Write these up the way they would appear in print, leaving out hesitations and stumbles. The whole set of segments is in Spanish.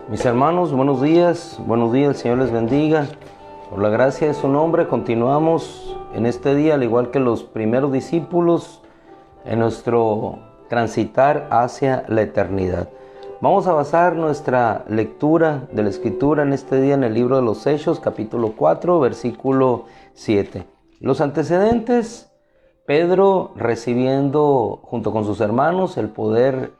Mis hermanos, buenos días, el Señor les bendiga. Por la gracia de su nombre continuamos en este día, al igual que los primeros discípulos, en nuestro transitar hacia la eternidad. Vamos a basar nuestra lectura de la Escritura en este día en el libro de los Hechos, capítulo 4, versículo 7. Los antecedentes: Pedro recibiendo junto con sus hermanos el poder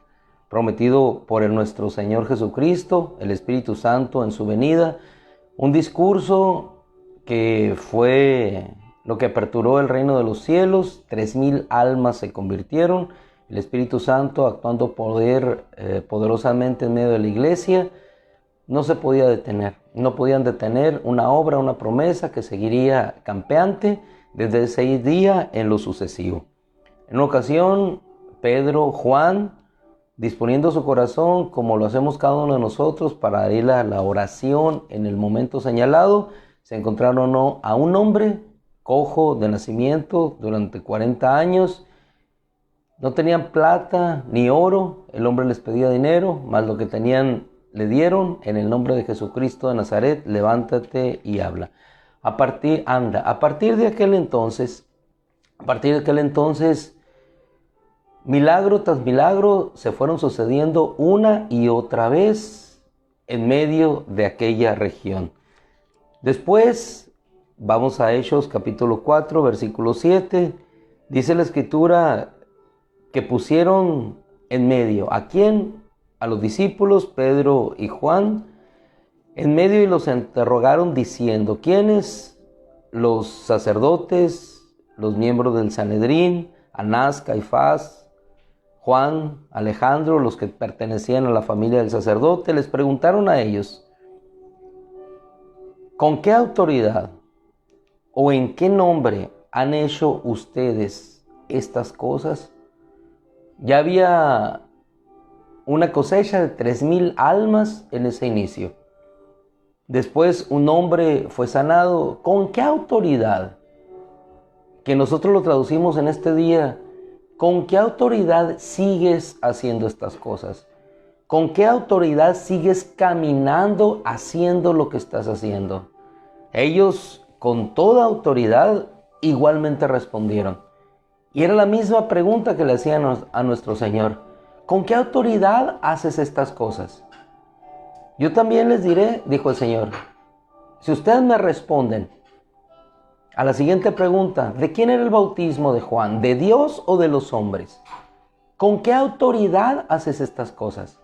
prometido por nuestro Señor Jesucristo, el Espíritu Santo en su venida, un discurso que fue lo que aperturó el reino de los cielos. 3,000 almas se convirtieron, el Espíritu Santo actuando poderosamente en medio de la iglesia. No se podía detener, no podían detener una obra, una promesa que seguiría campeante desde ese día en lo sucesivo. En una ocasión, Pedro, Juan, disponiendo su corazón, como lo hacemos cada uno de nosotros, para ir a la oración en el momento señalado, se encontraron a un hombre cojo de nacimiento durante 40 años. No tenían plata ni oro, el hombre les pedía dinero, mas lo que tenían le dieron. En el nombre de Jesucristo de Nazaret, levántate y habla. A partir de aquel entonces, milagro tras milagro se fueron sucediendo una y otra vez en medio de aquella región. Después, vamos a Hechos capítulo 4, versículo 7. Dice la Escritura que pusieron en medio. ¿A quién? A los discípulos, Pedro y Juan, en medio, y los interrogaron diciendo: ¿quiénes? Los sacerdotes, los miembros del Sanedrín, Anás, Caifás, Juan, Alejandro, los que pertenecían a la familia del sacerdote. Les preguntaron a ellos: ¿con qué autoridad o en qué nombre han hecho ustedes estas cosas? Ya había una cosecha de 3,000 almas en ese inicio. Después un hombre fue sanado. ¿Con qué autoridad? Que nosotros lo traducimos en este día: ¿con qué autoridad sigues haciendo estas cosas? ¿Con qué autoridad sigues caminando haciendo lo que estás haciendo? Ellos, con toda autoridad, igualmente respondieron. Y era la misma pregunta que le hacían a nuestro Señor: ¿con qué autoridad haces estas cosas? Yo también les diré, dijo el Señor, si ustedes me responden a la siguiente pregunta: ¿de quién era el bautismo de Juan? ¿De Dios o de los hombres? ¿Con qué autoridad haces estas cosas?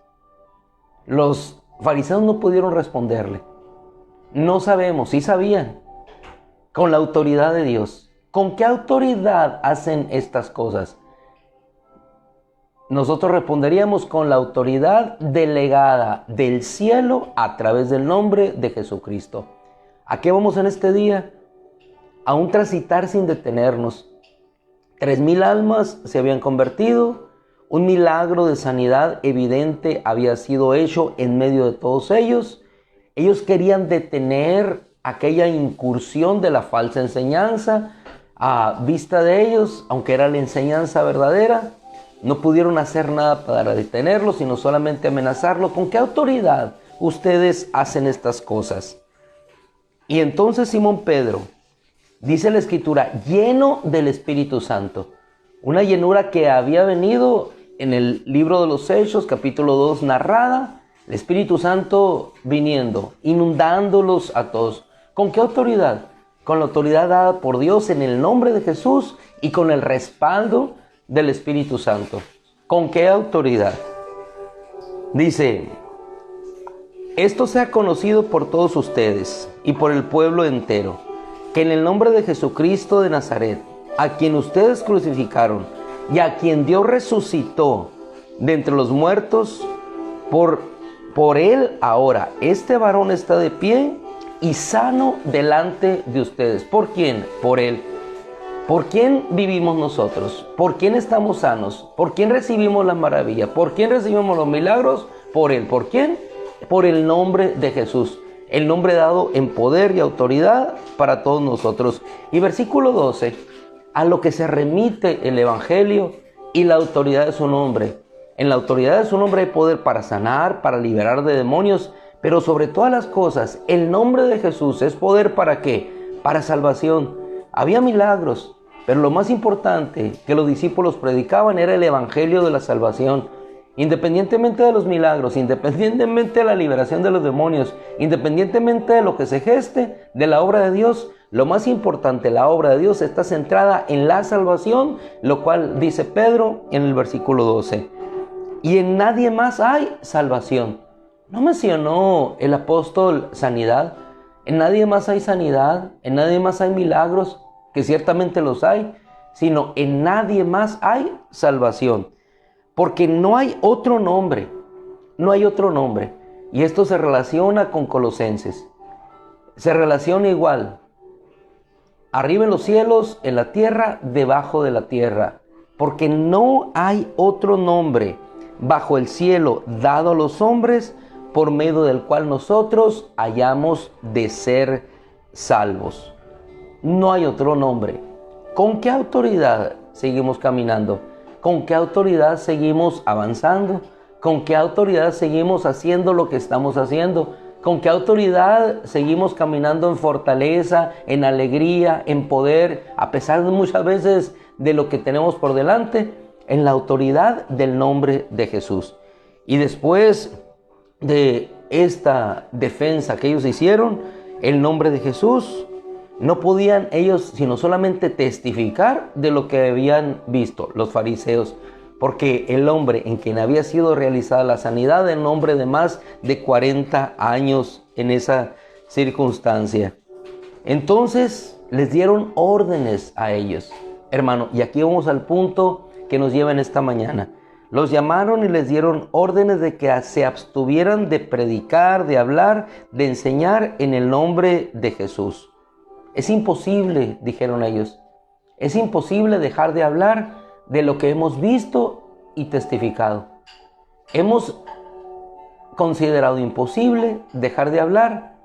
Los fariseos no pudieron responderle. No sabemos, sí sabían. Con la autoridad de Dios. ¿Con qué autoridad hacen estas cosas? Nosotros responderíamos: con la autoridad delegada del cielo a través del nombre de Jesucristo. ¿A qué vamos en este día? A un transitar sin detenernos. 3,000 almas se habían convertido. Un milagro de sanidad evidente había sido hecho en medio de todos ellos. Ellos querían detener aquella incursión de la falsa enseñanza a vista de ellos, aunque era la enseñanza verdadera. No pudieron hacer nada para detenerlo, sino solamente amenazarlo. ¿Con qué autoridad ustedes hacen estas cosas? Y entonces Simón Pedro, dice la Escritura, lleno del Espíritu Santo. Una llenura que había venido en el libro de los Hechos, capítulo 2, narrada. El Espíritu Santo viniendo, inundándolos a todos. ¿Con qué autoridad? Con la autoridad dada por Dios en el nombre de Jesús y con el respaldo del Espíritu Santo. ¿Con qué autoridad? Dice: esto sea conocido por todos ustedes y por el pueblo entero, que en el nombre de Jesucristo de Nazaret, a quien ustedes crucificaron y a quien Dios resucitó de entre los muertos, por Por él ahora este varón está de pie y sano delante de ustedes. ¿Por quién? Por él. ¿Por quién vivimos nosotros? ¿Por quién estamos sanos? ¿Por quién recibimos la maravilla? ¿Por quién recibimos los milagros? Por él. ¿Por quién? Por el nombre de Jesús. El nombre dado en poder y autoridad para todos nosotros. Y versículo 12, a lo que se remite el Evangelio y la autoridad de su nombre. En la autoridad de su nombre hay poder para sanar, para liberar de demonios, pero sobre todas las cosas, el nombre de Jesús es poder ¿para qué? Para salvación. Había milagros, pero lo más importante que los discípulos predicaban era el Evangelio de la salvación. Independientemente de los milagros, independientemente de la liberación de los demonios, independientemente de lo que se geste de la obra de Dios, lo más importante, la obra de Dios está centrada en la salvación, lo cual dice Pedro en el versículo 12. Y en nadie más hay salvación. ¿No mencionó el apóstol sanidad? En nadie más hay sanidad, en nadie más hay milagros, que ciertamente los hay, sino en nadie más hay salvación. Porque no hay otro nombre, no hay otro nombre. Y esto se relaciona con Colosenses. Se relaciona igual. Arriba en los cielos, en la tierra, debajo de la tierra. Porque no hay otro nombre bajo el cielo dado a los hombres por medio del cual nosotros hayamos de ser salvos. No hay otro nombre. ¿Con qué autoridad seguimos caminando? ¿Con qué autoridad seguimos avanzando? ¿Con qué autoridad seguimos haciendo lo que estamos haciendo? ¿Con qué autoridad seguimos caminando en fortaleza, en alegría, en poder, a pesar de muchas veces de lo que tenemos por delante? En la autoridad del nombre de Jesús. Y después de esta defensa que ellos hicieron, el nombre de Jesús, no podían ellos sino solamente testificar de lo que habían visto los fariseos, porque el hombre en quien había sido realizada la sanidad, el hombre de más de 40 años en esa circunstancia. Entonces les dieron órdenes a ellos, hermano, y aquí vamos al punto que nos lleva en esta mañana. Los llamaron y les dieron órdenes de que se abstuvieran de predicar, de hablar, de enseñar en el nombre de Jesús. Es imposible, dijeron ellos, es imposible dejar de hablar de lo que hemos visto y testificado. Hemos considerado imposible dejar de hablar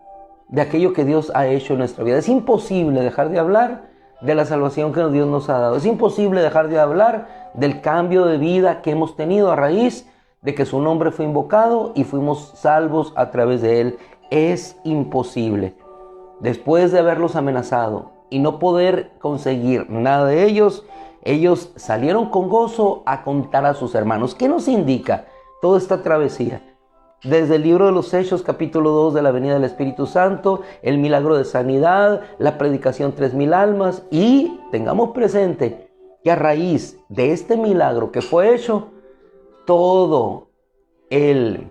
de aquello que Dios ha hecho en nuestra vida. Es imposible dejar de hablar de la salvación que Dios nos ha dado. Es imposible dejar de hablar del cambio de vida que hemos tenido a raíz de que su nombre fue invocado y fuimos salvos a través de él. Es imposible. Después de haberlos amenazado y no poder conseguir nada de ellos, ellos salieron con gozo a contar a sus hermanos. ¿Qué nos indica toda esta travesía? Desde el libro de los Hechos, capítulo 2 de la venida del Espíritu Santo, el milagro de sanidad, la predicación 3,000 almas, y tengamos presente que a raíz de este milagro que fue hecho, todo el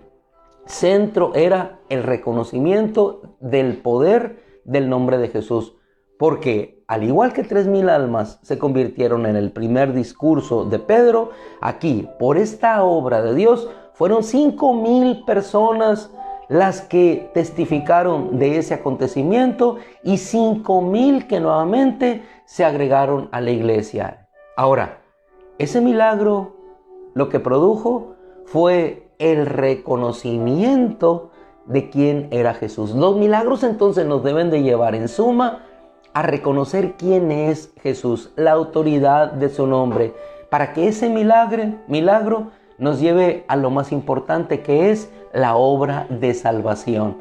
centro era el reconocimiento del poder del nombre de Jesús. Porque al igual que 3,000 almas se convirtieron en el primer discurso de Pedro, aquí, por esta obra de Dios, fueron 5,000 personas las que testificaron de ese acontecimiento y 5,000 que nuevamente se agregaron a la iglesia. Ahora, ese milagro lo que produjo fue el reconocimiento de quién era Jesús. Los milagros entonces nos deben de llevar en suma a reconocer quién es Jesús, la autoridad de su nombre, para que ese milagro nos lleve a lo más importante, que es la obra de salvación.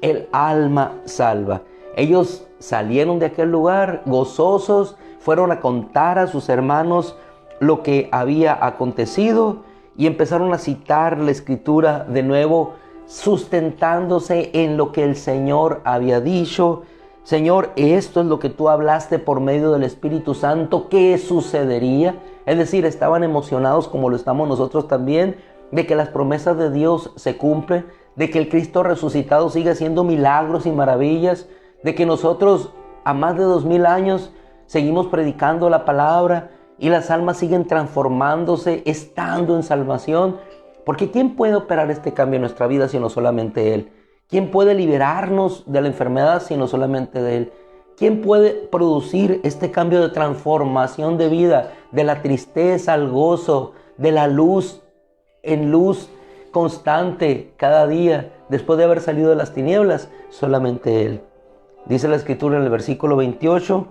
El alma salva. Ellos salieron de aquel lugar gozosos, fueron a contar a sus hermanos lo que había acontecido y empezaron a citar la Escritura de nuevo, sustentándose en lo que el Señor había dicho. Señor, esto es lo que tú hablaste por medio del Espíritu Santo, ¿qué sucedería? Es decir, estaban emocionados como lo estamos nosotros también, de que las promesas de Dios se cumplen, de que el Cristo resucitado sigue haciendo milagros y maravillas, de que nosotros a más de 2,000 años seguimos predicando la palabra y las almas siguen transformándose, estando en salvación. Porque ¿quién puede operar este cambio en nuestra vida sino solamente Él? ¿Quién puede liberarnos de la enfermedad sino solamente de Él? ¿Quién puede producir este cambio de transformación de vida, de la tristeza al gozo, de la luz en luz constante cada día, después de haber salido de las tinieblas? Solamente Él. Dice la Escritura en el versículo 28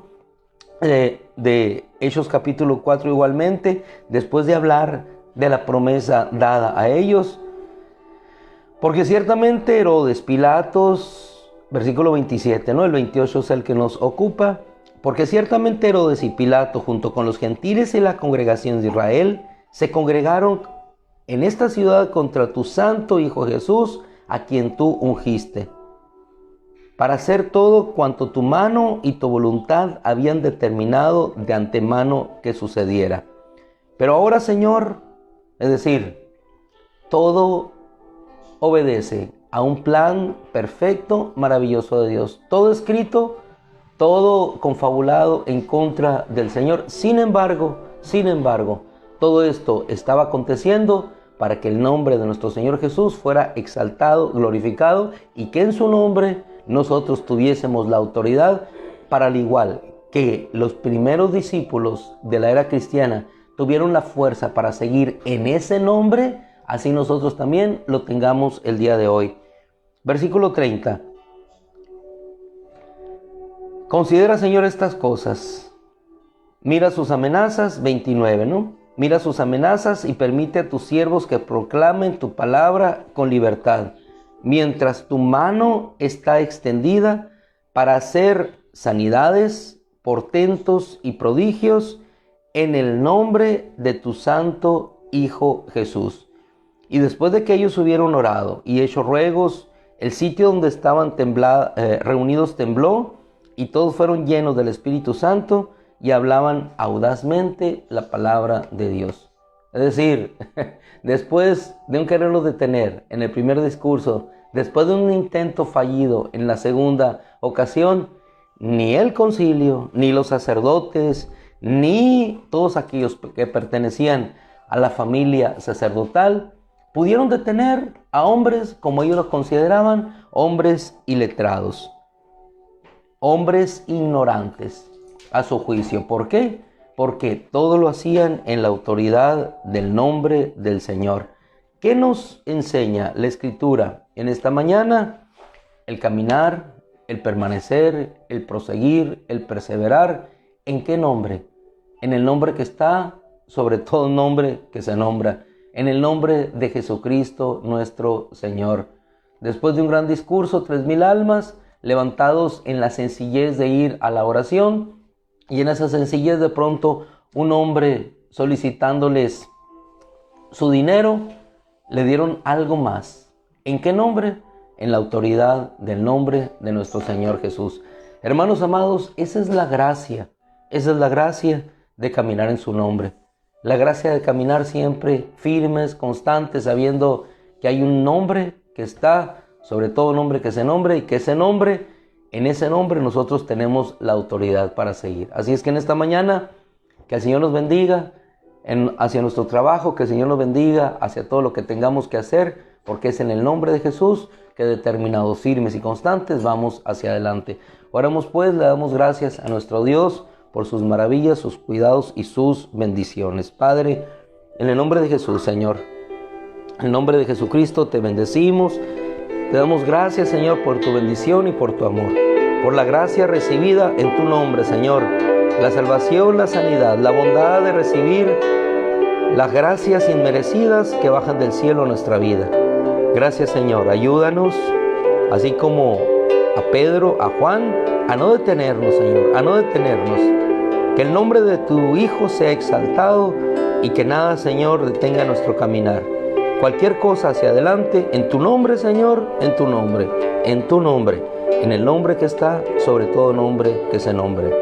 de Hechos capítulo 4 igualmente, después de hablar de la promesa dada a ellos. Porque ciertamente Herodes, Pilatos, versículo 27, ¿no? El 28 es el que nos ocupa. Porque ciertamente Herodes y Pilato, junto con los gentiles y la congregación de Israel, se congregaron en esta ciudad contra tu santo Hijo Jesús, a quien tú ungiste, para hacer todo cuanto tu mano y tu voluntad habían determinado de antemano que sucediera. Pero ahora, Señor, es decir, todo obedece a un plan perfecto, maravilloso de Dios. Todo escrito, todo confabulado en contra del Señor. Sin embargo, todo esto estaba aconteciendo para que el nombre de nuestro Señor Jesús fuera exaltado, glorificado, y que en su nombre nosotros tuviésemos la autoridad para, al igual que los primeros discípulos de la era cristiana tuvieron la fuerza para seguir en ese nombre, así nosotros también lo tengamos el día de hoy. Versículo 30. Considera, Señor, estas cosas. Mira sus amenazas, 29, ¿no? Mira sus amenazas y permite a tus siervos que proclamen tu palabra con libertad, mientras tu mano está extendida para hacer sanidades, portentos y prodigios en el nombre de tu santo Hijo Jesús. Y después de que ellos hubieron orado y hecho ruegos, el sitio donde estaban reunidos tembló, y todos fueron llenos del Espíritu Santo y hablaban audazmente la palabra de Dios. Es decir, después de un quererlos detener en el primer discurso, después de un intento fallido en la segunda ocasión, ni el concilio, ni los sacerdotes, ni todos aquellos que pertenecían a la familia sacerdotal pudieron detener a hombres, como ellos los consideraban, hombres iletrados, hombres ignorantes a su juicio. ¿Por qué? Porque todo lo hacían en la autoridad del nombre del Señor. ¿Qué nos enseña la Escritura en esta mañana? El caminar, el permanecer, el proseguir, el perseverar. ¿En qué nombre? En el nombre que está sobre todo nombre que se nombra, en el nombre de Jesucristo nuestro Señor. Después de un gran discurso, 3,000 almas levantados en la sencillez de ir a la oración, y en esa sencillez de pronto un hombre solicitándoles su dinero, le dieron algo más. ¿En qué nombre? En la autoridad del nombre de nuestro Señor Jesús. Hermanos amados, esa es la gracia de caminar en su nombre. La gracia de caminar siempre firmes, constantes, sabiendo que hay un nombre que está sobre todo nombre que se nombre, y que en ese nombre nosotros tenemos la autoridad para seguir. Así es que en esta mañana, que el Señor nos bendiga hacia nuestro trabajo, que el Señor nos bendiga hacia todo lo que tengamos que hacer, porque es en el nombre de Jesús que determinados, firmes y constantes vamos hacia adelante. Oramos pues, le damos gracias a nuestro Dios por sus maravillas, sus cuidados y sus bendiciones. Padre, en el nombre de Jesús, Señor, en el nombre de Jesucristo te bendecimos. Te damos gracias, Señor, por tu bendición y por tu amor, por la gracia recibida en tu nombre, Señor, la salvación, la sanidad, la bondad de recibir las gracias inmerecidas que bajan del cielo a nuestra vida. Gracias, Señor, ayúdanos, así como a Pedro, a Juan, a no detenernos, Señor, a no detenernos. Que el nombre de tu Hijo sea exaltado y que nada, Señor, detenga nuestro caminar. Cualquier cosa hacia adelante, en tu nombre, Señor, en tu nombre, en el nombre que está sobre todo nombre que se nombre.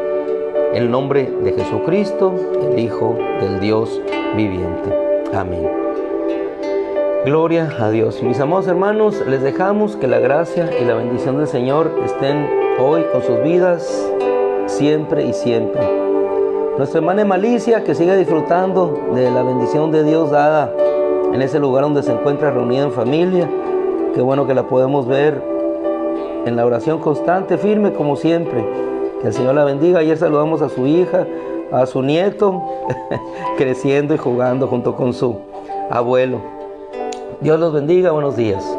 En el nombre de Jesucristo, el Hijo del Dios viviente. Amén. Gloria a Dios. Mis amados hermanos, les dejamos que la gracia y la bendición del Señor estén hoy con sus vidas, siempre y siempre. Nuestra hermana Malicia, que siga disfrutando de la bendición de Dios dada en ese lugar donde se encuentra reunida en familia. Qué bueno que la podemos ver en la oración constante, firme como siempre. Que el Señor la bendiga. Ayer saludamos a su hija, a su nieto, creciendo y jugando junto con su abuelo. Dios los bendiga, buenos días.